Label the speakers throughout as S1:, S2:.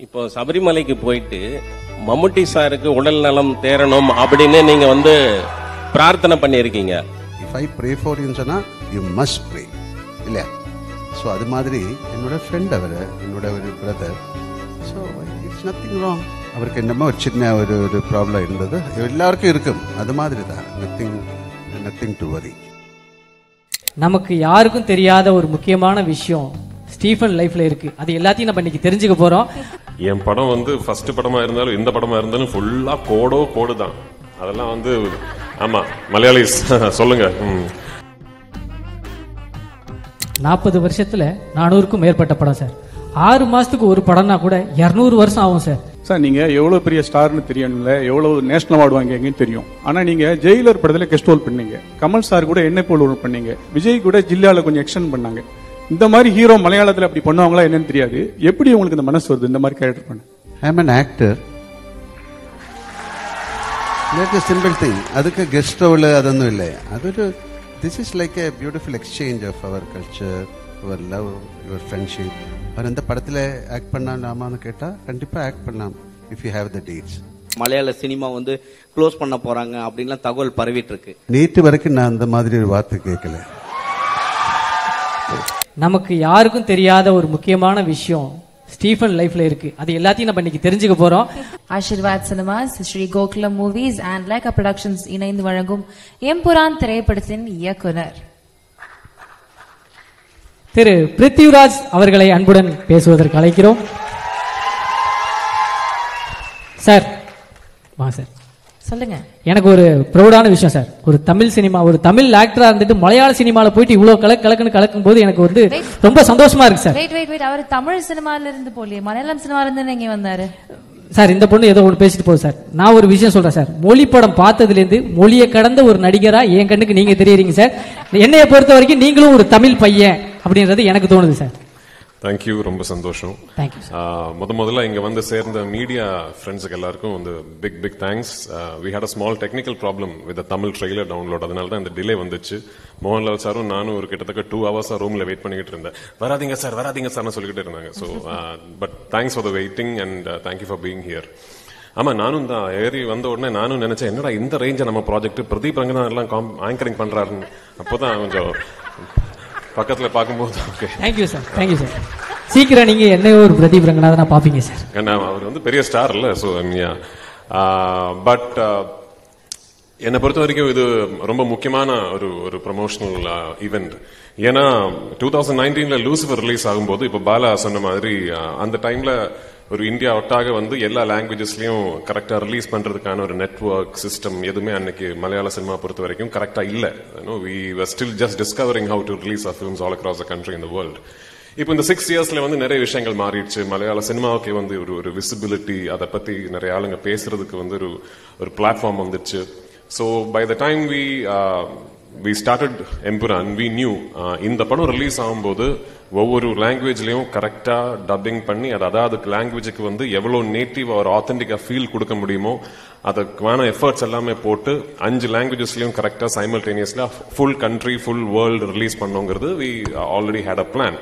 S1: இப்போ சபரிமலைக்கு போயிட்டு மம்முட்டி சாருக்கு உடல் நலம் தேரணும் அப்படின்னு நீங்க பிரார்த்தனை பண்ணியிருக்கீங்க.
S2: If I pray for you சொன்னா யூ மஸ்ட் ப்ரே இல்லையா? ஸோ அது மாதிரி என்னோட ஃப்ரெண்ட் அவர், என்னோட ஒரு brother. So it's nothing wrong. அவருக்கு என்னமோ ஒரு சின்ன ஒரு ப்ராப்ளம் இருந்தது, எல்லாருக்கும் இருக்கும், அது மாதிரி தான். Nothing to worry.
S3: நமக்கு யாருக்கும் தெரியாத ஒரு முக்கியமான விஷயம் ஸ்டீஃபன் லைஃப்ல இருக்கு. அது எல்லாத்தையும் நம்ம இன்னைக்கு தெரிஞ்சுக்க போறோம்.
S4: என் படம் ஃபர்ஸ்ட் படமா இருந்தாலும் இந்த படமா இருந்தாலும் ஃபுல்லா கோடு தான். அதெல்லாம் ஆமா மலையாளிஸ் சொல்லுங்க.
S3: 40 வருஷத்துல 400க்கும் மேற்பட்ட படம் சார். 6 மாசத்துக்கு ஒரு படம்னா கூட 200 வருஷம் ஆகும் சார்.
S5: சார் நீங்க எவ்வளவு பெரிய ஸ்டார்னு தெரியணும்ல, எவ்வளவு நேஷனல் அவார்டு வாங்கிங்கன்னு தெரியும். ஆனா நீங்க ஜெயிலர் படத்துல கெஸ்ட் ரோல் பண்ணீங்க, கமல் சார் கூட என்ன போல் ரோல் பண்ணீங்க, விஜய் கூட ஜில்லால கொஞ்சம் எக்ஸ்டெண்ட் பண்ணாங்க. இந்த மாதிரி ஹீரோ மலையாளத்துல அப்படி பண்ணுவாங்களா என்னன்னு தெரியாது. எப்படி உங்களுக்கு இந்த மனசு வருது இந்த மாதிரி கேரக்டர் பண்ண?
S2: ஐ அம் an actor. That's a simple thing. அதுக்கு கெஸ்ட் ரோல் அதொന്നും இல்லை. அതൊരു this is like a beautiful exchange of our culture, our love, your friendship. அவர் இந்த படத்துல ஆக்ட் பண்ணலாமான்னு கேட்டா கண்டிப்பா ஆக்ட் பண்ணலாம் if you have the dates.
S6: மலையாள சினிமா க்ளோஸ் பண்ண போறாங்க அப்படின்லாம் தகவல் பரவிட்டு இருக்கு.
S2: நேற்று வரைக்கும் நான் அந்த மாதிரி ஒரு வார்த்தை கேட்கல.
S3: நமக்கு யாருக்கும் தெரியாத ஒரு முக்கியமான விஷயம் ஸ்டீஃபன் லைஃப்ல இருக்கு. அது எல்லாத்தையும் நம்ம இன்னைக்கு தெரிஞ்சுக்க போறோம்.
S7: Aashirvad cinemas, Sree Gokulam movies and Lyca productions இணைந்து வழங்கும் எம்புரான் திரைப்படத்தின் இயக்குனர்
S3: திரு பிருத்திவிராஜ் அவர்களை அன்புடன் பேசுவதற்கு அழைக்கிறோம். சார் வா சார்.
S7: சொல்லுங்க. எனக்கு
S3: ஒரு ப்ரௌடான விஷயம் சார். ஒரு தமிழ் சினிமா, ஒரு தமிழ் ஆக்டரா இருந்துட்டு மலையாள சினிமால போயிட்டு இவ்வளவு கலக்கும் போது எனக்கு ரொம்ப சந்தோஷமா இருக்கு சார்.
S7: வெயிட் அவர் தமிழ் சினிமால இருந்து போலியே மலையாளம் சினிமால இருந்து இங்க வந்தாரு
S3: சார். இந்த பொண்ணு ஏதோ ஒன்று பேசிட்டு போகுது சார். நான் ஒரு விஷயம் சொல்றேன் சார். மொழி படம் பார்த்ததுல இருந்து மொழியை கடந்த ஒரு நடிகரா என் கண்ணுக்கு நீங்க தெரியுறீங்க சார். என்னைய பொறுத்த வரைக்கும் நீங்களும் ஒரு தமிழ் பையன் அப்படின்றது எனக்கு தோணுது சார்.
S4: தேங்க்யூ, ரொம்ப சந்தோஷம். முதல்ல இங்க சேர்ந்த மீடியா ஃப்ரெண்ட்ஸுக்கு எல்லாருக்கும் big thanks. We had a small technical problem with Tamil trailer download. அதனால தான் இந்த டிலே வந்துச்சு. மோகன்லால் சாரும் நானும் ஒரு கிட்டத்தட்ட 2 hours ரூம்ல வெயிட் பண்ணிக்கிட்டு இருந்தேன். வராதிங்க சார்னு சொல்லிக்கிட்டு இருந்தாங்க. So but thanks for the waiting and thank you for being here. ஆமா, நானும் தான் ஏறி வந்த உடனே நானும் நினைச்சேன், என்னடா இந்த ரேஞ்ச நம்ம ப்ராஜெக்ட் பிரதீப் ரங்கநாதன் எல்லாம் ஆங்கரிங் பண்றாருன்னு. அப்போதான் கொஞ்சம் பக்கத்துல பார்க்கும்போது ஓகே.
S3: Thank you sir. சீக்கிரம் நீங்க என்ன ஒரு பிரதீப் ரங்கநாதனா பாப்பீங்க சார்.
S4: அவர் பெரிய ஸ்டார் இல்ல. ஸோ பட் என்னை பொறுத்த வரைக்கும் இது ரொம்ப முக்கியமான ஒரு ப்ரமோஷனல் ஈவெண்ட். ஏன்னா 2019 லூசிஃபர் ரிலீஸ் ஆகும்போது இப்ப பாலா சொன்ன மாதிரி அந்த டைம்ல ஒரு இந்தியா ஒட்டாக எல்லா லாங்குவேஜஸ்லயும் கரெக்டா ரிலீஸ் பண்றதுக்கான ஒரு நெட்வொர்க் சிஸ்டம் எதுவுமே அன்னைக்கு மலையாள சினிமா பொறுத்த வரைக்கும் கரெக்டா இல்ல. we were still just discovering how to release our films all across the country in the world. இப்போ இந்த 6 yearsல நிறைய விஷயங்கள் மாறிடுச்சு. மலையாள சினிமாவுக்கு ஒரு விசிபிலிட்டி, அதை பத்தி நிறைய ஆளுங்க பேசுறதுக்கு ஒரு பிளாட்ஃபார்ம் வந்துச்சு. So by the time we started Empuran, we knew இந்த படம் ரிலீஸ் ஆகும்போது ஒவ்வொரு லாங்குவேஜ்லயும் கரெக்டா டப்பிங் பண்ணி அதாவது லாங்குவேஜுக்கு எவ்வளவு நேட்டிவ் ஒரு ஆத்தென்டிக்கா ஃபீல் கொடுக்க முடியுமோ அதுக்கான எஃபர்ட்ஸ் எல்லாமே போட்டு 5 லாங்குவேஜஸ்லயும் கரெக்டா சைமல்டேனியஸ்ல full country full world release பண்ணோங்கிறது we already had a plan.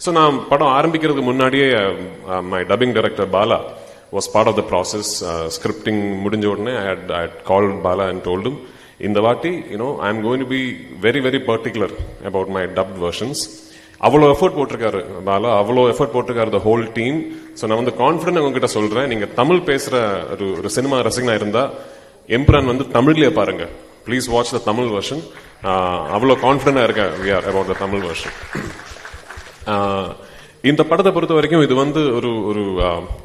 S4: So நான் படம் ஆரம்பிக்கிறதுக்கு முன்னாடியே my dubbing director Bala was part of the process. Scripting முடிஞ்ச உடனே I had called Bala and told him, இந்த வாட்டி I am going to be very very particular about my dubbed versions. அவ்வளோ effort போட்டிருக்காரு பாலா, அவ்வளோ எஃபர்ட் போட்டிருக்காரு the whole team. So நான் confident உங்ககிட்ட சொல்றேன், நீங்க தமிழ் பேசுற ஒரு சினிமா ரசிகனா இருந்தா எம்புரான் தமிழ்லயே பாருங்க. Please watch the Tamil version. அவ்வளோ கான்ஃபிடண்டா இருக்கேன் we are about the Tamil version. இந்த படத்தை பொறுத்த வரைக்கும் இது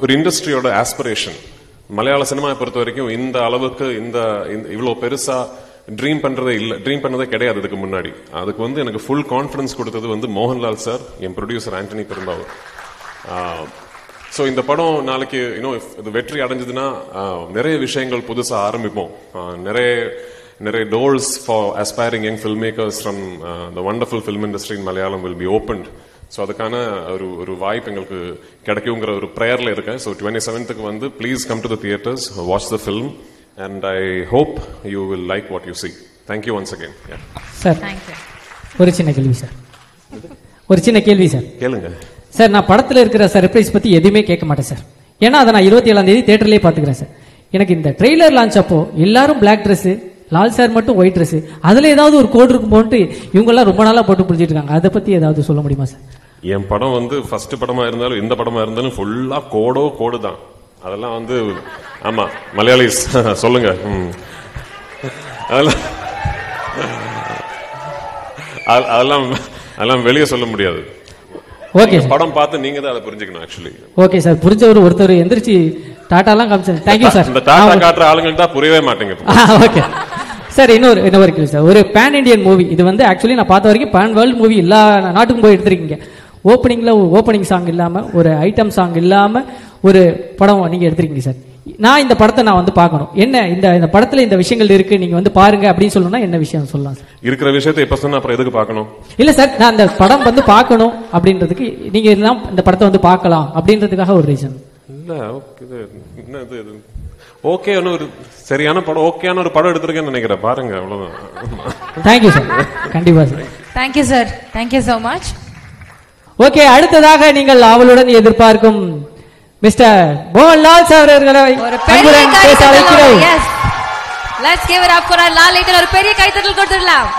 S4: ஒரு இண்டஸ்ட்ரியோட ஆஸ்பிரேஷன். மலையாள சினிமாவை பொறுத்த வரைக்கும் இந்த அளவுக்கு இவ்வளவு பெருசா ட்ரீம் பண்ணதே கிடையாது இதுக்கு முன்னாடி. அதுக்கு எனக்கு ஃபுல் கான்ஃபிடன்ஸ் கொடுத்தது மோகன்லால் சார், என் ப்ரொடியூசர் ஆண்டனி பெரும்பாவூர். ஸோ இந்த படம் நாளைக்கு இது வெற்றி அடைஞ்சதுன்னா நிறைய விஷயங்கள் புதுசா ஆரம்பிப்போம். நிறைய doors for aspiring young filmmakers from the wonderful film industry in Malayalam will be opened. So அதுக்கான ஒரு வாய்ப்பு எங்களுக்கு கிடைக்குங்கிற ஒரு ப்ரேயர்ல இருக்கேன். So 27th please come to the theatres, watch the film and I hope you will like what you see. Thank you once again.
S3: Sir, ஒரு சின்ன கேள்வி sir.
S4: கேளுங்க
S3: சார். நான் படத்துல இருக்கிற சர்ப்ரைஸ் பத்தி எதுவுமே கேட்க மாட்டேன் சார். ஏன்னா அதை நான் 27ஆம் தேதி தியேட்டர்லேயே பார்த்துக்கிறேன் சார். எனக்கு இந்த ட்ரெய்லர் லான்ச் அப்போ எல்லாரும் பிளாக் ட்ரெஸ், லால் சார் மட்டும் ஒயிட் ட்ரெஸ், அதுல ஏதாவது ஒரு கோட் இருக்கும் போட்டு இவங்கெல்லாம் ரொம்ப நாளா போட்டு பிடிச்சிட்டு இருக்காங்க. அதை பத்தி ஏதாவது சொல்ல முடியுமா சார்? என்
S4: படம் வந்து ஃபர்ஸ்ட் படமா இருந்தாலும் இந்த படமா இருந்தாலும் ஃபுல்லா கோடு தான். அதெல்லாம் வந்து ஆமா மலையாளிஸ் சொல்லுங்க. அதெல்லாம் வெளியே சொல்ல முடியாது. ஓகே, படம் பார்த்து நீங்க தான் அதை புரிஞ்சுக்கணும். ஆக்சுவலி ஓகே சார், புரிஞ்சவர் ஒருத்தர் எந்திரிச்சு டாட்டாலாம் காமிச்சாரு. Thank you sir. இந்த டாடா காட்டுற ஆளுங்கள்ட்ட புரியவே மாட்டேங்க. ஓகே சார், இன்னொரு கேள்வி சார். ஒரு பேன் இண்டியன் மூவி இது வந்து ஆக்சுவலி நான் பார்த்த வரைக்கும் பேன் வேர்ல்டு மூவி எல்லா நாட்டுக்கும் போய் எடுத்திருக்கீங்க. ஓப்பனிங் சாங் இல்லாம, ஒரு ஐட்டம் சாங் இல்லாம ஒரு படம் நீங்க எடுத்திருக்கீங்க சார். நான் இந்த படத்தை நான் வந்து பார்க்கணும், என்ன இந்த படத்துல இந்த விஷயங்கள் இருக்கு, நீங்க வந்து பாருங்க அப்படின்னு சொல்லணும்னா என்ன விஷயம் சொல்லலாம் சார்? இருக்கிற விஷயத்தை எப்ப சொன்னா அப்புறம் எதுக்கு பார்க்கணும்? இல்ல சார், நான் அந்த படம் வந்து பார்க்கணும் அப்படின்றதுக்கு நீங்க எல்லாம் இந்த படத்தை வந்து பார்க்கலாம் அப்படின்றதுக்காக ஒரு ரீசன். இல்ல ஓகே, ஒரு சரியான படம், ஓகேயான ஒரு படம் எடுத்திருக்கேன்னு நினைக்கிறேன். பாருங்க, அவ்வளவுதான். Thank you sir. கண்டிப்பா sir. Thank you sir. Thank you so much. Okay, அடுத்ததாக நீங்கள் அவளுடன் எதிர்பார்க்கும் மிஸ்டர் மோகன்லால் சார் அவர்களை பேச அழைக்கிறோம். Yes, let's give it up for Lal. ஒரு பெரிய கைத்தட்டல் கொடுத்துடலாம்.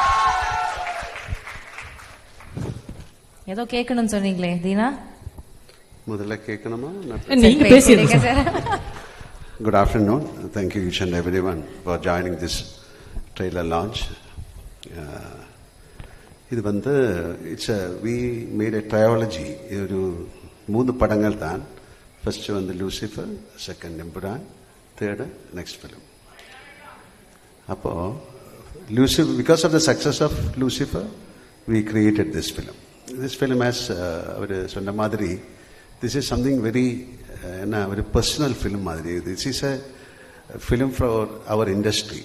S4: ஏதோ கேட்கணும்னு சொன்னீங்களே தீனா, முதல்ல கேட்கணுமா? நீங்க பேசிடுங்க sir. Good afternoon. Thank you each and everyone for joining this trailer launch. இது வந்து we made a trilogy. ஒரு 3 படங்கள் தான். ஃபர்ஸ்ட் வந்து Lucifer, second Empuraan, third next film. அப்போ Lucifer, because of the success of Lucifer we created this film. This film has அவர் சொன்ன மாதிரி this is something very very personal film madri. This is a film for our industry,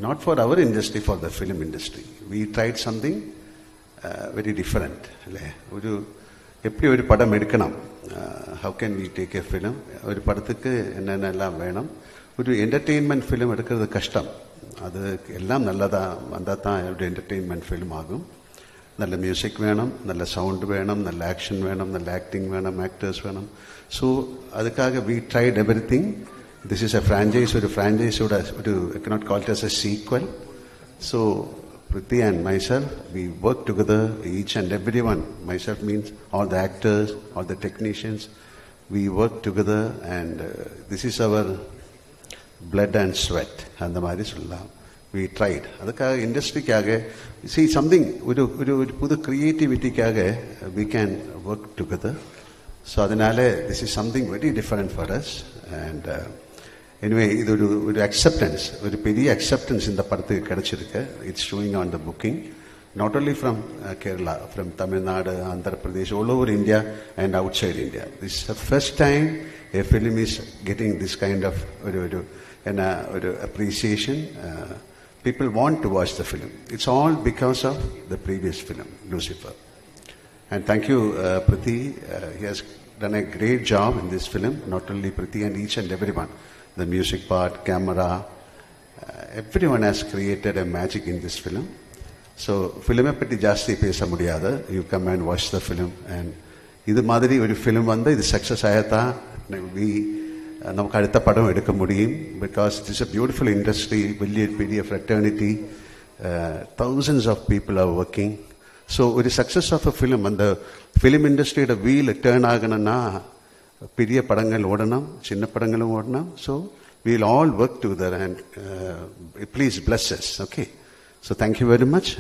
S4: not for our industry, for the film industry. We tried something very different. oru eppadi oru padam edukkanam, how can we take a film, oru padathukku enna ellam venam, oru entertainment film edukkiradhu kashtam. adu ellam nalladha vandha dhaan oru entertainment film agum. நல்ல music வேணும், நல்ல sound வேணும், நல்ல action வேணும், நல்ல acting வேணும், actors வேணும். So அதுக்காக we tried everything. This is a franchise. ஒரு ஃப்ரான்ச்சைஸோட I cannot call it as a sequel. So Priti and myself, we work together, each and everyone. Myself means all the actors, all the technicians. We work together and this is our blood and sweat. அந்த மாதிரி சொல்லலாம். We tried. அதுக்காக இண்டஸ்ட்ரிக்காக see something, ஒரு புது கிரியேட்டிவிட்டிக்காக we can work together. So அதனால this is something very different for us. And anyway, இது ஒரு acceptance, ஒரு பெரிய acceptance இந்த படத்துக்கு கிடைச்சிருக்கு. It's showing on the booking, not only from Kerala, from Tamil Nadu, Andhra Pradesh, all over India and outside India. This is the first time a film is getting this kind of appreciation. People want to watch the film. It's all because of the previous film, Lucifer. And thank you, Priti. He has done a great job in this film. Not only Priti and each and everyone. The music part, camera, everyone has created a magic in this film. So, film patti jaasti pesa mudiyada. You come and watch the film. And idu madiri oru film vanda idu success ayatha we நமக்கு அடுத்த படம் எடுக்க முடியும். Because it is a beautiful industry, பெரிய fraternity, thousands of people are working. So ஒரு success of a film, அந்த film இண்டஸ்ட்ரியோட wheel turn ஆகணும்னா பெரிய படங்கள் ஓடணும், சின்ன படங்களும் ஓடணும். So we'll all work together and please bless us. Okay, so thank you very much.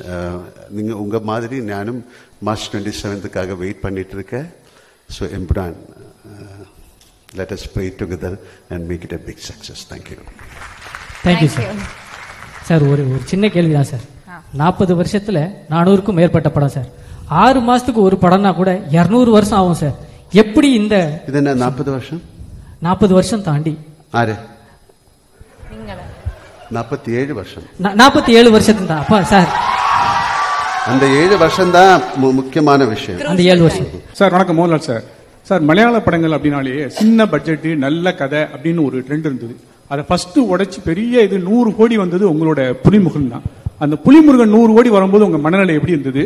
S4: நீங்கள் உங்கள் மாதிரி நானும் மார்ச் 27க்காக வெயிட் பண்ணிட்டு இருக்கேன். So Empuraan, let us pray together and make it a big success. Thank you.
S3: Thank you sir. Sir ஒரு சின்ன கேள்வி தான் சார். 40 வருஷத்துல 400க்கும் மேற்பட்ட படம் சார். 6 மாசத்துக்கு ஒரு படம்னா கூட 200 வருஷம் ஆகும் சார். எப்படி இந்த
S2: இது என்ன 40 வருஷம்?
S3: 40 வருஷம் தாண்டி
S2: ஆறு 47 வருஷம்.
S3: 47 வருஷத்துக்கு தான் அப்பா சார்.
S2: அந்த 7 வருஷம் தான் முக்கியமான விஷயம்.
S3: அந்த 7 வருஷம்.
S5: சார் வணக்கம், மோகன்லால் சார். சார், மலையாள படங்கள் அப்படின்னாலே சின்ன பட்ஜெட் நல்ல கதை அப்படின்னு ஒரு ட்ரெண்ட் இருந்தது. அதை ஃபர்ஸ்ட் உடைச்சு பெரிய இது 100 கோடி வந்தது உங்களோட புலிமுருகன் தான். அந்த புலிமுருகன் 100 கோடி வரும்போது உங்க மனநிலை எப்படி இருந்தது?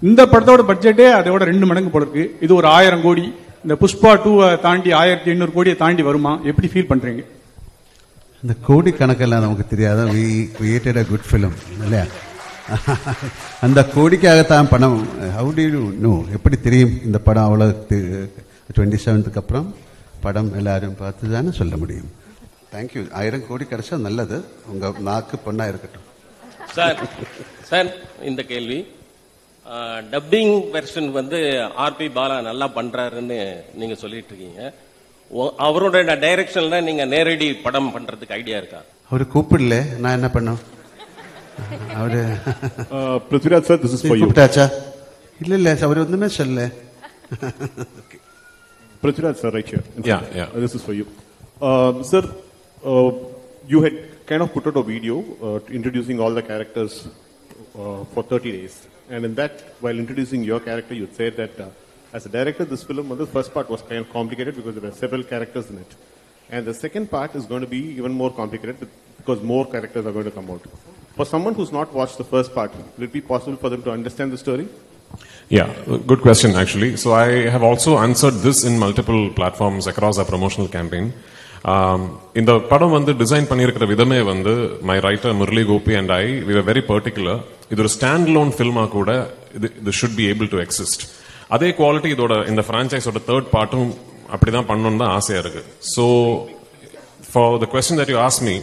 S5: இந்த படத்தோட பட்ஜெட்டே அதோட 2 மடங்கு போல இருக்கு. இது ஒரு 1000 கோடி இந்த புஷ்பா 2 தாண்டி 1800 கோடியை தாண்டி வருமா? எப்படி ஃபீல் பண்றீங்க?
S2: இந்த கோடி கணக்கெல்லாம் நமக்கு தெரியாத we created a good film இல்லையா? அந்த கோடிக்காகத்தான் பணம். how do you know? எப்படி தெரியும் இந்த படம் அவ்வளோ 27க்கு அப்புறம் படம் எல்லாரும் பார்த்து தானே சொல்ல முடியும். தேங்க்யூ. 1000 கோடி கிடைச்சா நல்லது. உங்க நாக்கு பொண்ணா இருக்கட்டும்.
S1: சார் இந்த கேள்வி, டப்பிங் வெர்ஷன் வந்து ஆர்பி பாலா நல்லா பண்றாருன்னு நீங்க சொல்லிட்டு இருக்கீங்க. அவரோட டைரக்ஷன்ல நீங்க நேரடி படம் பண்றதுக்கு ஐடியா இருக்கா?
S2: அவரு கூப்பிடல, நான் என்ன பண்ணோம்? அவரு
S8: Prithviraj sir, this is for you.
S2: கூப்பிட்டாச்சா? இல்ல அவர் ஒண்ணுமே சொல்லல.
S8: Prithviraj sir, right here.
S4: Yeah.
S8: This is for you. Sir, you had kind of put out a video introducing all the characters for 30 days. And in that, while introducing your character, you said that as a director, this film, the first part was kind of complicated because there were several characters in it. And the second part is going to be even more complicated because more characters are going to come out. For someone who's not watched the first part, will it be possible for them to understand the story?
S4: Yeah, good question actually. So I have also answered this in multiple platforms across our promotional campaign. இந்த படம் வந்து design பண்ணியிருக்கிற விதமே வந்து my writer Murali Gopy and I we were very particular. இது ஒரு stand loan ஃபில்மா கூட இது should be able to exist. அதே குவாலிட்டி இதோட இந்த பிரான்ச்சைஸோட தேர்ட் பார்ட்டும் அப்படிதான் பண்ணணும்னு தான் ஆசையா இருக்கு. So for the question that you ask me,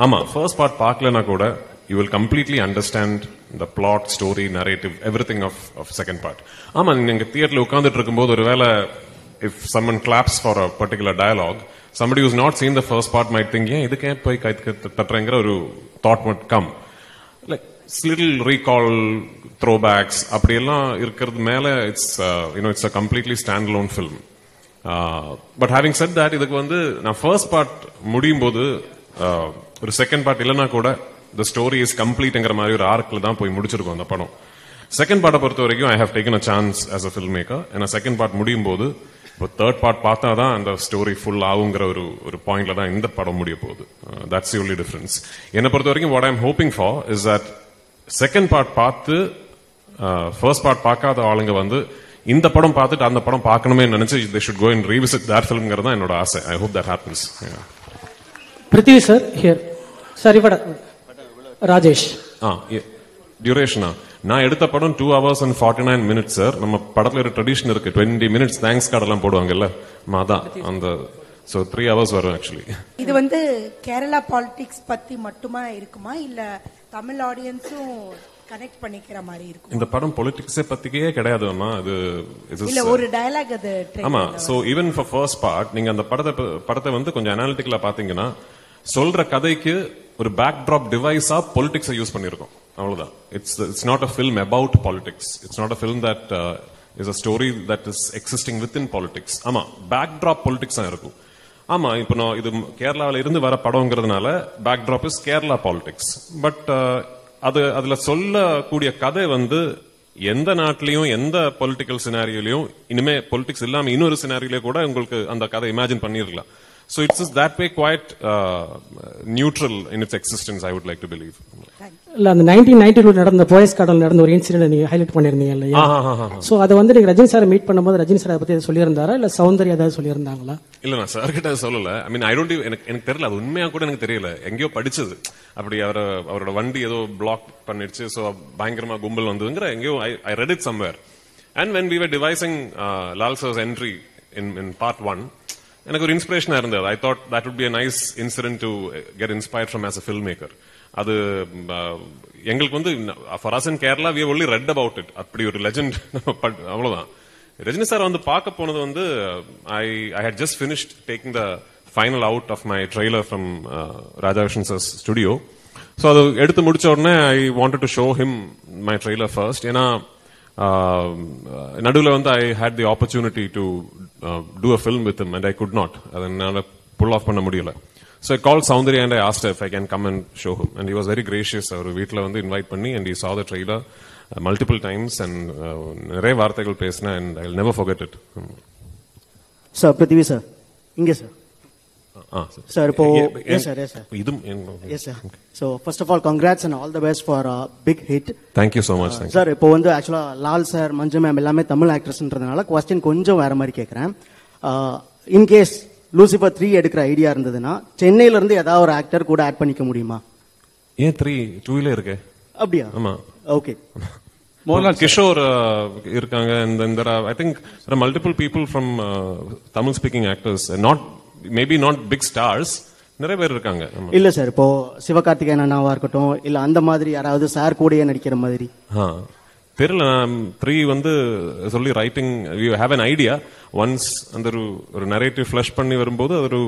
S4: ஆமா ஃபர்ஸ்ட் பார்ட் பார்க்கலனா கூட you will completely understand the plot, story, narrative, everything of second part. ஆமா, நீங்க தியேட்டர்ல உட்கார்ந்துட்டு இருக்கும்போது ஒருவேளை if someone claps for a particular dialogue, somebody who's not seen the first part might think, yeah, இதுக்கே போய் கை தட்டுறேங்கிற ஒரு thought might come. Like little recall, throwbacks அப்படியெல்லாம் இருக்கிறது மேல it's a completely standalone film. But having said that, இதுக்கு வந்து நான் first part முடியும் போது ஒரு செகண்ட் பார்ட் இல்லைன்னா கூட the story is completeங்கிற மாதிரி ஒரு ஆர்க்ல தான் போய் முடிச்சிருக்கோம் அந்த படம். செகண்ட் பார்ட்டை பொறுத்த வரைக்கும் I have taken a chance as a filmmaker. ஏன்னா செகண்ட் பார்ட் முடியும் போது இப்போ தேர்ட் பார்ட் பார்த்தா தான் அந்த ஸ்டோரி ஃபுல் ஆகுங்கிற ஒரு பாயிண்ட்ல தான் இந்த படம் முடிய போகுது. That's the only difference. என்னை பொறுத்த வரைக்கும் what I'm hoping for is that second part பார்த்து ஃபர்ஸ்ட் பார்ட் பார்க்காத ஆளுங்க வந்து இந்த படம் பார்த்துட்டு அந்த படம் பார்க்கணுமே நினைச்சு they should go and revisit that filmங்கிறது தான் என்னோட ஆசை. I hope that happens.
S9: Prithvi sir here. Sir இவட ராஜேஷ்.
S4: டியூரேஷனா நான் எடுத்த படம் 2 hours and 49 minutes சார். நம்ம படத்துல ஒரு ட்ரெடிஷன் இருக்கு, 20 minutes தேங்க்ஸ் கார்டு எல்லாம் போடுவாங்கல்ல, மாதான் அந்த சோ 3 hours வரும் ஆக்சுவலி.
S10: இது வந்து கேரளா பாலிடிக்ஸ் பத்தி மட்டுமா இருக்குமா இல்ல தமிழ் ஆடியன்ஸும் கனெக்ட் பண்ணிக்கிற மாதிரி இருக்கும்?
S4: இந்த படம் பொலிட்டிக்ஸே பத்தியே கிடையாதுமா, அது
S10: இல்ல ஒரு டயலாக் அது.
S4: ஆமா, so even for first part நீங்க அந்த படத்தை வந்து கொஞ்சம் அனாலிட்டிக்கலா பாத்தீங்கன்னா சொல்ற கதைக்கு ஒரு பேக் டிராப் டிவைஸா பொலிட்டிக்ஸை யூஸ் பண்ணிருக்கோம், அவ்வளவுதான். It's not a film about politics. It's not a film that is a story that is existing within politics. ஆமா, பேக் டிராப் பொலிட்டிக்ஸ் தான் இருக்கும். ஆமா, இப்போ நான் இது கேரளாவில இருந்து வர படம்ங்கிறதுனால backdrop is Kerala politics. But அதுல சொல்லக்கூடிய கதை வந்து எந்த நாட்டிலையும் எந்த பொலிட்டிக்கல் சினாரியோலையும் இனிமே பொலிட்டிக்ஸ் இல்லாம இன்னொரு சினாரியில கூட உங்களுக்கு அந்த கதை இமேஜின் பண்ணிருக்கலாம். So it's just that way quite neutral in its existence, I would like to believe.
S9: இல்ல அந்த 1992 நடந்த போயஸ் கார்டல் நடந்த ஒரு இன்சிடென்ட் நீங்க ஹைலைட் பண்ணிருந்தீங்க இல்லையா? சோ அது வந்து நீங்க ரஜினி சார் மீட் பண்ணும்போது ரஜினி சார் அதை பத்தி சொல்லி இருந்தாரா இல்ல சௌந்தர்யா ஏதாவது சொல்லி இருந்தாங்களா?
S4: இல்ல, நான் சார் கிட்ட சொல்லல. ஐ மீன் ஐ டோன்ட் எனக்கு தெரியல, அது உண்மையா கூட எனக்கு தெரியல. எங்கேயோ படிச்சது அப்படி அவரோட வண்டி ஏதோ பிளாக் பண்ணிடுச்சு, சோ பயங்கரமா கும்பல் வந்ததுங்கிற எங்கேயோ I read it somewhere. And when we were devising Lal sir's entry in part 1, எனக்கு ஒரு இன்ஸ்பிரேஷனா இருந்தது. I thought that would be a nice incident to get inspired from as a filmmaker. அது எங்களுக்கு வந்து for us in Kerala we have only read about it. அப்படி ஒரு legend அவ்வளவுதான். Rajini sir வந்து பார்க்க போனது வந்து I had just finished taking the final out of my trailer from Raja Vishan sir's studio. So அது எடுத்து முடிச்ச உடனே I wanted to show him my trailer first. ஏன்னா நடுவில் வந்து I had the opportunity to do a film with him and I could not. அதனால pull off பண்ண முடியல. So I called Soundarya and I asked her if I can come and show him. And he was very gracious. அவர் வீட்டில் வந்து invite பண்ணி and he saw the trailer multiple times and நிறைய வார்த்தைகள் பேசினேன் and I'll never forget it.
S11: Sir Prithvi sir இங்கே sir. Sir இப்போ yes sir so first of all congrats and all the best for big hit.
S4: Thank you so much.
S11: Sir இப்போ வந்து ஆக்சுவலா Lal sir மஞ்சு ma'am எல்லாமே Tamil ஆக்ட்ரஸ்ன்றதுனால question கொஞ்சம் வேற மாதிரி கேட்கறேன். இன்கேஸ் லூசிபர் 3 எடுக்கிற ஐடியா இருந்ததுன்னா சென்னையில இருந்து ஏதாவது ஒரு ஆக்டர் கூட ஆட் பண்ணிக்க முடியுமா?
S4: ஏன் 2 இருக்கு?
S11: அப்படியா?
S4: ஆமா.
S11: ஓகே.
S4: கிஷோர் இருக்காங்க. I think there are multiple people from Tamil speaking actors, maybe not big stars. நிறைய பேர் இருக்காங்க.
S11: இல்ல சார், இப்போ சிவகார்த்திகேயன் அண்ணாவா இருக்கட்டும், இல்ல அந்த மாதிரி யாராவது சார் கூடயே நடிக்கிற மாதிரி.
S4: தெரியல. 3 வந்து சொல்லி writing you have an idea. Once அந்த ஒரு நரேட்டிவ் ஃபிளஷ் பண்ணி வரும்போது அது ஒரு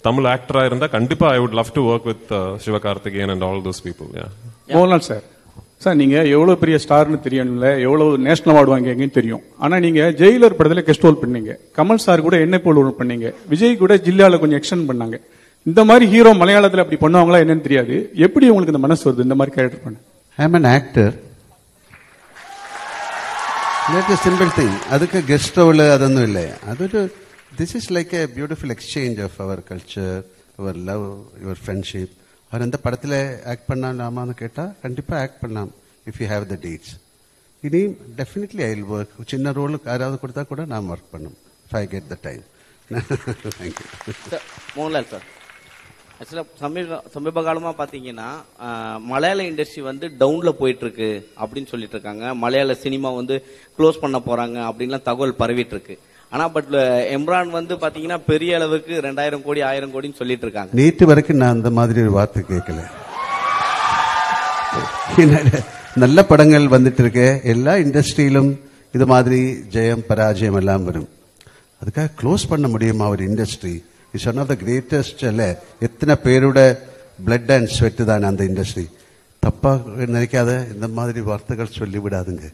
S4: தமிழ் ஆக்டரா இருந்தா கண்டிப்பா I would love to work with Sivakarthikeyan and all those people.
S5: Mohanlal sir நீங்க எவ்வளவு பெரிய ஸ்டார்னு தெரியணும்ல, எவ்வளவு நேஷனல் அவார்டு வாங்கிங்கன்னு தெரியும். ஆனா நீங்க ஜெயிலர் படத்துல கெஸ்ட் ரோல் பண்ணீங்க. கமல் சார் கூட என்னை போல் ரோல் பண்ணீங்க. விஜய் கூட ஜில்லால கொஞ்சம் எக்ஸ்டெண்ட் பண்ணாங்க. இந்த மாதிரி ஹீரோ மலையாளத்துல அப்படி பண்ணுவாங்களா என்னன்னு தெரியாது. எப்படி உங்களுக்கு இந்த மனசு வருது இந்த மாதிரி கேரக்டர் பண்ண?
S2: ஐ அம் an actor. That's a simple thing. அதுக்கு கெஸ்ட் ரோல் அதொന്നും இல்லை. அതൊരു this is like a beautiful exchange of our culture, our love, your friendship. அவர் எந்த படத்தில் ஆக்ட் பண்ணலாமான்னு கேட்டால் கண்டிப்பாக ஆக்ட் பண்ணலாம் if you have the dates. இனி டெஃபினெட்லி ஐ வில் ஒர்க். சின்ன ரோலுக்கு யாராவது கொடுத்தா கூட நான் ஒர்க் பண்ணும் if I get the time. Thank you.
S6: Mohanlal sir, ஆக்சுவலாக சமீப காலமாக பார்த்தீங்கன்னா மலையாள இண்டஸ்ட்ரி வந்து டவுனில் போயிட்டு இருக்கு அப்படின்னு சொல்லிட்டு இருக்காங்க. மலையாள சினிமா வந்து க்ளோஸ் பண்ண போறாங்க அப்படின்லாம் தகவல் பரவிட்டு இருக்கு. ஆனா பட் எம்ரான் வந்து பாத்தீங்கன்னா பெரிய அளவுக்கு 2000 கோடி 1000 கோடின்னு சொல்லிட்டு இருக்காங்க.
S2: நேற்று வரைக்கும் நான் அந்த மாதிரி ஒரு வார்த்தை கேட்கல. நல்ல படங்கள் வந்துட்டு இருக்கு. எல்லா இண்டஸ்ட்ரியிலும் இது மாதிரி ஜெயம் பராஜயம் எல்லாம் வரும். அதுக்காக க்ளோஸ் பண்ண முடியுமா ஒரு industry? It's one of the greatest. அல்ல, எத்தனை பேரோட பிளட் அண்ட் ஸ்வெட் தான் அந்த இண்டஸ்ட்ரி. தப்பா நினைக்காத இந்த மாதிரி வார்த்தைகள் சொல்லி விடாதுங்க.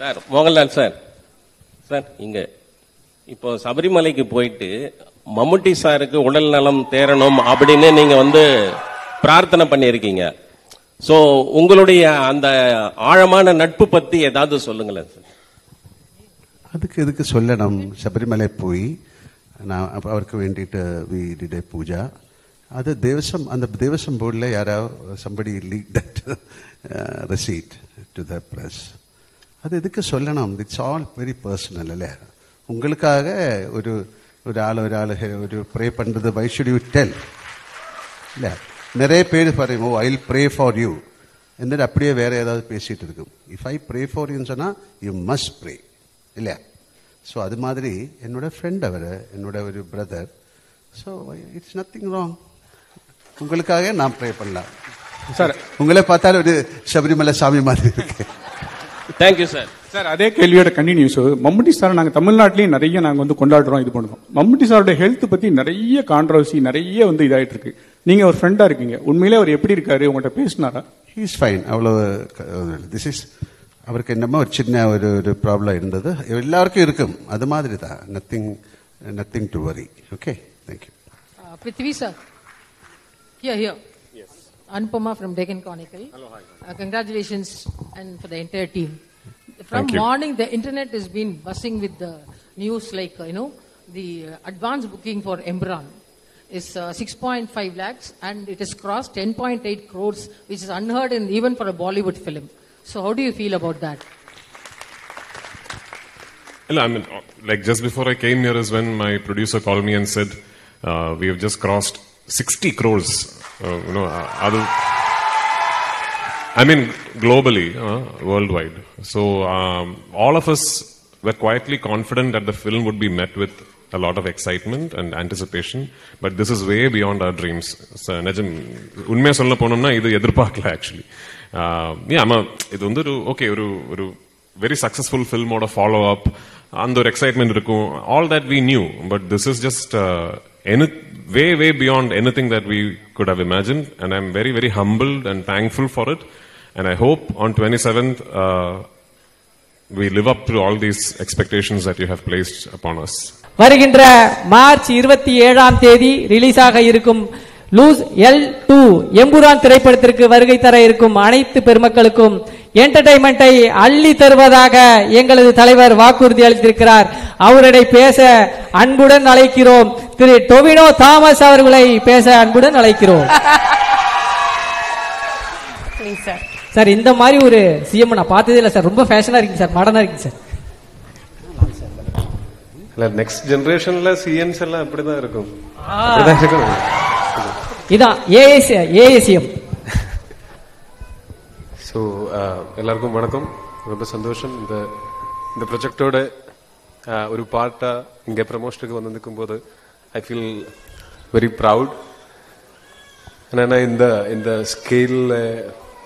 S1: சார் மோகன்லால் சார் இங்க இப்போ சபரிமலைக்கு போயிட்டு மம்முட்டி சாருக்கு உடல் நலம் தேரணும் அப்படின்னு நீங்க வந்து பிரார்த்தனை பண்ணியிருக்கீங்க. சோ உங்களுடைய அந்த ஆழமான நட்பு பத்தி ஏதாவது சொல்லுங்களேன் சார்.
S2: அதுக்கு எதுக்கு சொல்லணும்? சபரிமலை போய் நான் அவருக்கு வேண்டிட்டு வி டிட் எ பூஜா. அது தேவசம், அந்த தேவசம் போர்டில் யாராவது somebody leaked that receipt to the press. அது எதுக்கு சொல்லணும்? It's all very personal. அல்ல, உங்களுக்காக ஒரு ஒரு ப்ரே பண்றது வை ஷுட் யூ டெல்? இல்ல, நிறைய பேர் பாருங்க, oh I will pray for you എന്നിട്ട് அப்படியே வேற ஏதாவது பேசிட்டு இருக்கும். இஃப் ஐ ப்ரே ஃபார் யூன்னு சொன்னா யூ மஸ்ட் ப்ரே இல்லையா? ஸோ அது மாதிரி என்னோட ஃப்ரெண்ட் அவர், என்னோட ஒரு brother. So it's nothing wrong. உங்களுக்காக நான் ப்ரே பண்ணலாம் சார். உங்களை பார்த்தாலும் ஒரு சபரிமலை சாமி மாதிரி இருக்கு.
S1: Thank you sir.
S5: சார் அதே கேள்வியோட கண்டினியூஸ். மம்முட்டி சார் நாங்கள் தமிழ்நாட்டிலையும் நிறைய நாங்கள் வந்து கொண்டாடுறோம், இது பண்ணுறோம். மம்முட்டி சாரோட ஹெல்த் பற்றி நிறைய கான்ட்ரவர்சி நிறைய வந்து இதாயிட்டு இருக்கு. நீங்க ஒரு ஃப்ரெண்டா இருக்கீங்க, உண்மையிலே அவர் எப்படி இருக்காரு? உங்கள்கிட்ட பேசினாரா? He is fine. அவ்வளவு திஸ் இஸ் அவருக்கு என்னமோ ஒரு சின்ன ஒரு ப்ராப்ளம் இருந்தது, எல்லாருக்கும் இருக்கும், அது மாதிரி தான். Nothing to worry. Okay, thank you.
S12: Prithvi sir. Here. Yes. Anupama from Deccan Chronicle. Hello, hi. Congratulations and for the entire team. From morning, the internet has been buzzing with the news like, the advance booking for Embran is 6.5 lakhs and it has crossed 10.8 crores, which is unheard in even for a Bollywood film. So how do you feel about that?
S4: I mean, like just before I came here is when my producer called me and said, we have just crossed 60 crores. I mean, globally, worldwide. So, all of us were quietly confident that the film would be met with a lot of excitement and anticipation. But this is way beyond our dreams. So, unmaya solla ponamna idu edirpaakala actually. Idu undu okay, oru very successful film oda follow up, and or excitement irukum. All that we knew, but this is just way beyond anything that we could have imagined, and I'm very, very humbled and thankful for it. And I hope on 27th we live up to all these expectations that you have placed upon us.
S3: வருகின்ற March 27ஆம் தேதி release ஆக இருக்கும் loose L2 Empuraan திரைப்படத்திற்கு வருகை தர இருக்கும் அனைத்து பெருமக்களுக்கும் என்டர்டைன்மெண்டை அள்ளி தருவதாக எங்களது தலைவர் வாக்குறுதி அளித்திருக்கிறார். அவருடைய பேச அன்புடன் அழைக்கிறோம். திரு டொவினோ தாமஸ் அவர்களை பேச அன்புடன் அழைக்கிறோம். சார், இந்த மாதிரி ஒரு சிஎம் நான் பார்த்ததே இல்லை சார். ரொம்ப ஃபேஷனா இருக்கு சார், மாடர்னா இருக்கு சார்.
S13: இல்ல நெக்ஸ்ட் ஜெனரேஷன்ல சிஎன்ஸ் எல்லாம் அப்படிதான் இருக்கும்.
S3: இதான் ஏஏசிஎம்.
S13: ஸோ எல்லாருக்கும் வணக்கம். ரொம்ப சந்தோஷம் இந்த ப்ரொஜெக்டோட ஒரு பார்ட்டா இங்க ப்ரமோஷனுக்கு வந்திருக்கும் போது ஐ ஃபீல் வெரி ப்ரவுட். ஏன்னா இந்த ஸ்கேல்ல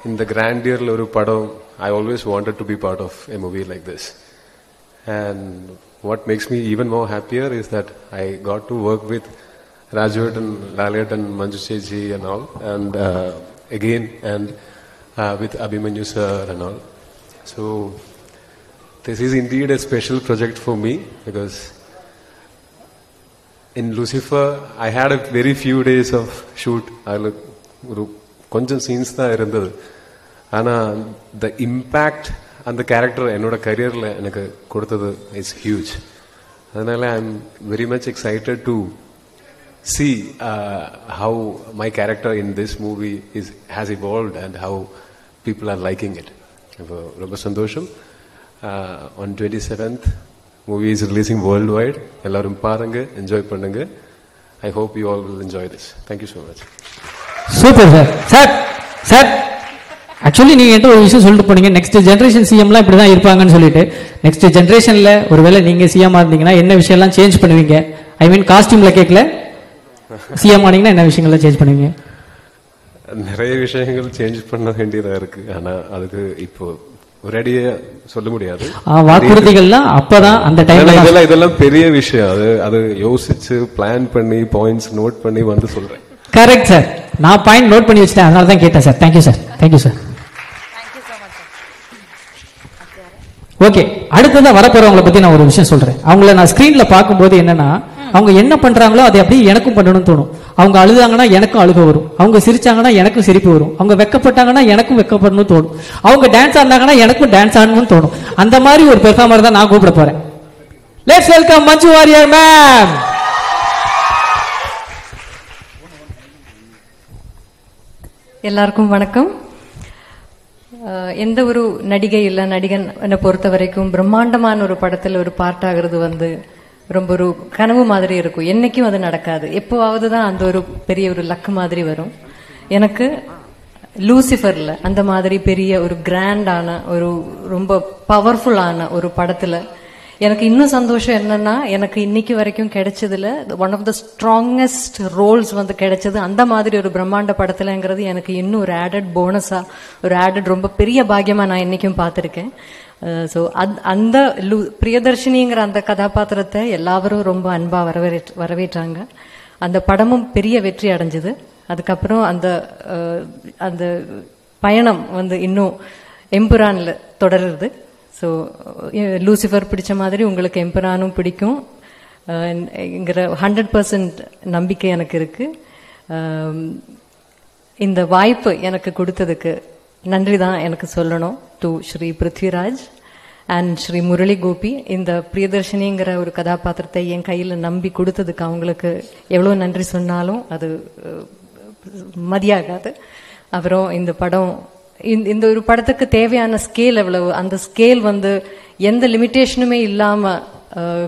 S13: இந்த கிராண்டியர்ல ஒரு படம் I always wanted to be part of a movie like this. And what makes me even more happier is that I got to work with Rajwat and Lalit and Manju Cheji and all, and again and with Abhimanyu sir and all. So this is indeed a special project for me because in Lucifer I had a very few days of shoot. கொஞ்சம் scenes தான் இருந்தது. ஆனால் the impact அந்த character என்னோட கரியர்ல எனக்கு கொடுத்தது is huge. அதனால I am very much excited to see how my character in this movie has evolved and how people are liking it. ரொம்ப சந்தோஷம். On 27th movie is releasing worldwide. எல்லாரும் பாருங்க, enjoy பண்ணுங்க. I hope you all will enjoy this. Thank you so much.
S3: Super sir. Sir actually நீங்க என்கிட்ட ஒரு விஷயம் சொல்லிட்டு போனீங்க, நெக்ஸ்ட் ஜெனரேஷன் சிஎம்லாம் இப்படிதான் இருப்பாங்கன்னு சொல்லிட்டு. நெக்ஸ்ட் ஜெனரேஷன்ல ஒருவேளை நீங்க சிஎம் இருந்தீங்கன்னா என்ன விஷயம்லாம் சேஞ்ச் பண்ணுவீங்க? ஐ மீன் காஸ்டியூம்ல கேட்கல, சிஎம் ஆனீங்கன்னா என்ன விஷயங்கள்லாம் சேஞ்ச் பண்ணுவீங்க?
S13: நிறைய விஷயங்கள் சேஞ்ச் பண்ண வேண்டியதா இருக்கு. ஆனா அதுக்கு இப்போ ஒரேடியா சொல்ல முடியாது.
S3: வாக்குறுதிகள்லாம் அப்பதான் அந்த டைம்ல
S13: இதெல்லாம் பெரிய விஷயம். அது யோசிச்சு பிளான் பண்ணி பாயிண்ட்ஸ் நோட் பண்ணி வந்து சொல்றேன்.
S3: Correct sir. நான் பாயிண்ட் நோட் பண்ணி வச்சிட்டேன், அதனால தான் கேட்டேன் sir. Thank you sir. Thank you sir. Okay, அடுத்ததா வரப்போறவங்களை பத்தி நான் ஒரு விஷயம் சொல்றேன். அவங்கள நான் ஸ்கிரீன்ல பார்க்கும்போது என்னன்னா, அவங்க என்ன பண்றாங்களோ அதை அப்படியே எனக்கும் பண்ணணும்னு தோணும். அவங்க அழுதாங்கன்னா எனக்கும் அழுக வரும், அவங்க சிரிச்சாங்கன்னா எனக்கும் சிரிப்பு வரும், அவங்க வெக்கப்பட்டாங்கன்னா எனக்கும் வெக்கப்படணும்னு தோணும், அவங்க டான்ஸ் ஆடினாங்கன்னா எனக்கும் டான்ஸ் ஆடணும்னு தோணும். அந்த மாதிரி ஒரு பெர்ஃபார்மர் தான் நான் கூப்பிட போறேன். Let's welcome Manju Warrier ma'am.
S14: எல்லாருக்கும் வணக்கம். எந்த ஒரு நடிகை இல்ல நடிகன் என்னை பொறுத்த வரைக்கும் பிரம்மாண்டமான ஒரு படத்துல ஒரு பார்ட் ஆகுறது வந்து ரொம்ப ஒரு கனவு மாதிரி இருக்கும். என்னைக்கும் அது நடக்காது, எப்போவாவது தான் அந்த ஒரு பெரிய ஒரு லக் மாதிரி வரும். எனக்கு லூசிஃபர்ல அந்த மாதிரி பெரிய ஒரு கிராண்டான ஒரு ரொம்ப பவர்ஃபுல்லான ஒரு படத்துல எனக்கு இன்னும் சந்தோஷம் என்னன்னா, எனக்கு இன்னைக்கு வரைக்கும் கிடைச்சதுல one of the strongest roles வந்து கிடைச்சது அந்த மாதிரி ஒரு பிரம்மாண்ட படத்துலங்கிறது எனக்கு இன்னும் ஒரு ஆடட் போனஸா, ஒரு ஆடட் ரொம்ப பெரிய பாக்கியமா நான் இன்னைக்கும் பார்த்திருக்கேன். ஸோ அந்த பிரியதர்ஷினிங்கிற அந்த கதாபாத்திரத்தை எல்லாரும் ரொம்ப அன்பா வரவேற்றாங்க. அந்த படமும் பெரிய வெற்றி அடைஞ்சது. அதுக்கப்புறம் அந்த பயணம் வந்து இன்னும் எம்புரான்ல தொடருது. ஸோ லூசிஃபர் பிடிச்ச மாதிரி உங்களுக்கு எம்பரானும் பிடிக்கும் என்கிற 100% நம்பிக்கை எனக்கு இருக்கு. இந்த வாய்ப்பு எனக்கு கொடுத்ததுக்கு நன்றி தான் எனக்கு சொல்லணும் டு ஸ்ரீ பிருத்விராஜ் அண்ட் ஸ்ரீ முரளி கோபி. இந்த பிரியதர்ஷினிங்கிற ஒரு கதாபாத்திரத்தை என் கையில் நம்பி கொடுத்ததுக்கு அவங்களுக்கு எவ்வளோ நன்றி சொன்னாலும் அது மதியாகாது. அப்புறம் இந்த படம் இந்த ஒரு படத்துக்கு தேவையான ஸ்கேல் எவ்வளவு, அந்த ஸ்கேல் வந்து எந்த லிமிட்டேஷனுமே இல்லாம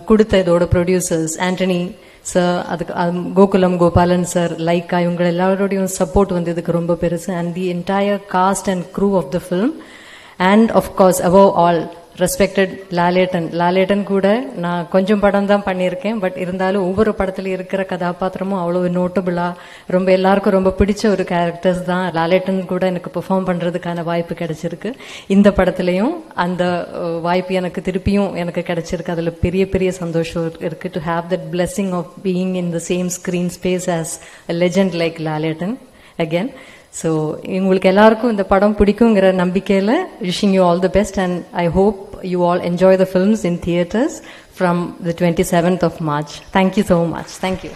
S14: கொடுத்த இதோட ப்ரொடியூசர்ஸ் ஆண்டனி சார், அதுக்கு கோகுலம் கோபாலன் சார், லைக்கா, இவங்க எல்லாரோடையும் சப்போர்ட் வந்து இதுக்கு ரொம்ப பெருசு. And the entire cast and crew of the film and of course above all respected Lalettan கூட நான் கொஞ்சம் படம் தான் பண்ணியிருக்கேன். பட் இருந்தாலும் ஒவ்வொரு படத்துல இருக்கிற கதாபாத்திரமும் அவ்வளவு நோட்டபிளா ரொம்ப எல்லாருக்கும் ரொம்ப பிடிச்ச ஒரு கேரக்டர்ஸ் தான். லாலேட்டன் கூட எனக்கு பெர்ஃபார்ம் பண்றதுக்கான வாய்ப்பு கிடைச்சிருக்கு. இந்த படத்துலயும் அந்த வாய்ப்பு எனக்கு திருப்பியும் எனக்கு கிடைச்சிருக்கு. அதுல பெரிய பெரிய சந்தோஷம் இருக்கு. To have that blessing of being in the same screen space as a legend like Lalettan again. So உங்களுக்கு எல்லாருக்கும் இந்த படம் பிடிக்குங்கிற நம்பிக்கையில் wishing you all the best and I hope you all enjoy the films in theatres from the 27th of March. Thank you so much. Thank you.